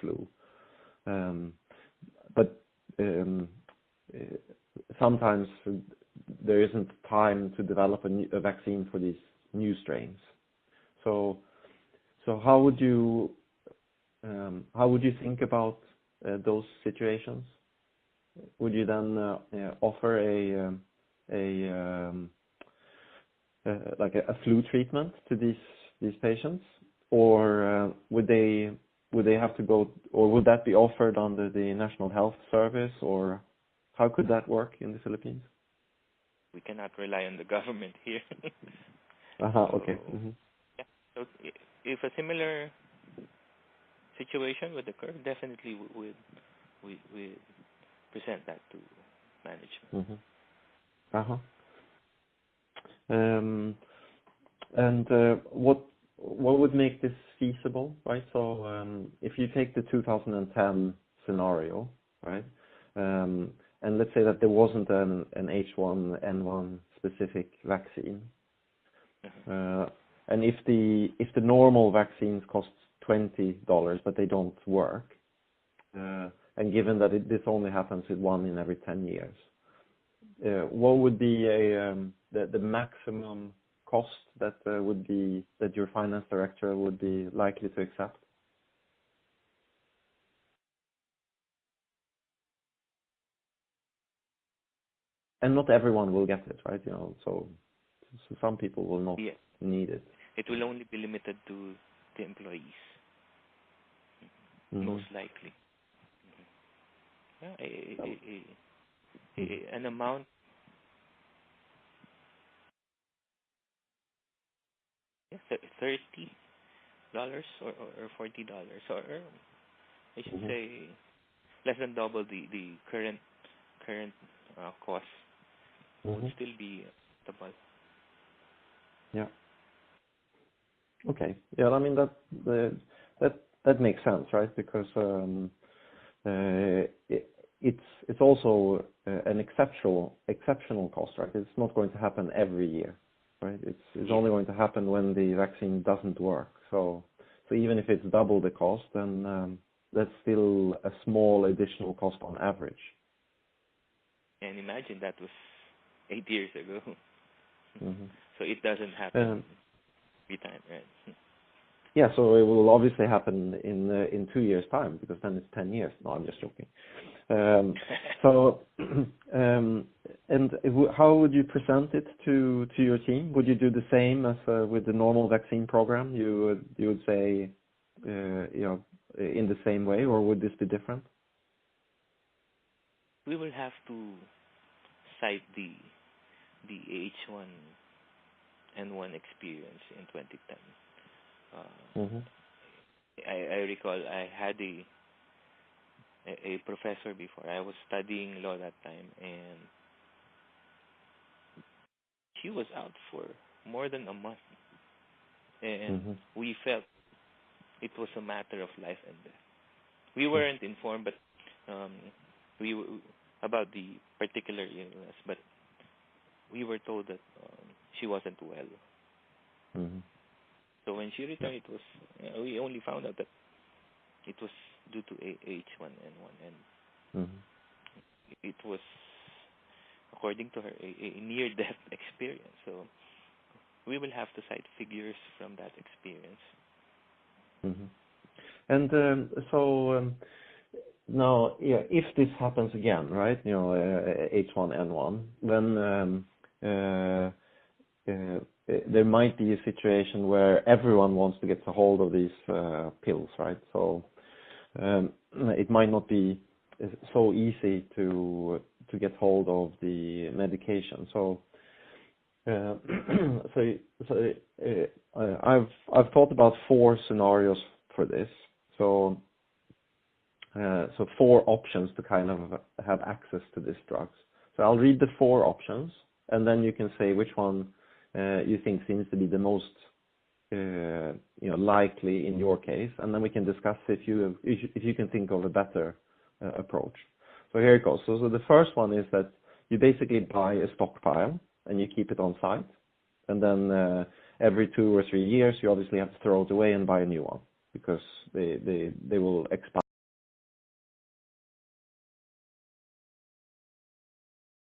flu. But sometimes there isn't time to develop a vaccine for these new strains. So how would you think about those situations? Would you then offer like a flu treatment to these patients, or would they have to go, or would that be offered under the National Health Service, or how could that work in the Philippines? We cannot rely on the government here. Okay. Yeah. So if a similar situation would occur, definitely we present that to management. And what would make this feasible, right? So if you take the 2010 scenario, right, and let's say that there wasn't an H1N1 specific vaccine, and if the normal vaccines cost $20 but they don't work, and given that this only happens with 1 in every 10 years, what would be the maximum cost that your finance director would be likely to accept? And not everyone will get it, right? So some people will not need it. It will only be limited to the employees, most likely. An amount. $30 or $40, or I should say less than double the current cost would still be acceptable. Yeah. Okay. Yeah, I mean that makes sense, right? Because it's also an exceptional cost, right? It's not going to happen every year, right? It's only going to happen when the vaccine doesn't work. So even if it's double the cost, then that's still a small additional cost on average. And imagine that was 8 years ago. So it doesn't happen every time, right? Yeah, so it will obviously happen in 2 years' time, because then it's 10 years. No, I'm just joking. And how would you present it to your team? Would you do the same as with the normal vaccine program? You would say, in the same way, or would this be different? We will have to cite the H1N1 experience in 2010. I recall I had a professor before. I was studying law that time, and she was out for more than a month, and we felt it was a matter of life and death. We weren't informed, but about the particular illness, but we were told that she wasn't well. So when she returned, it was we only found out that it was due to H1N1, and it was, according to her, a near-death experience. So we will have to cite figures from that experience. And so now, if this happens again, right? H1N1, then there might be a situation where everyone wants to get a hold of these pills, right? So it might not be so easy to get hold of the medication. So I've thought about 4 scenarios for this. So 4 options to kind of have access to these drugs. So I'll read the 4 options, and then you can say which one you think seems to be the most likely in your case, and then we can discuss if you can think of a better approach. So here it goes. So the first one is that you basically buy a stockpile and you keep it on site, and then every 2 or 3 years you obviously have to throw it away and buy a new one, because they will expire.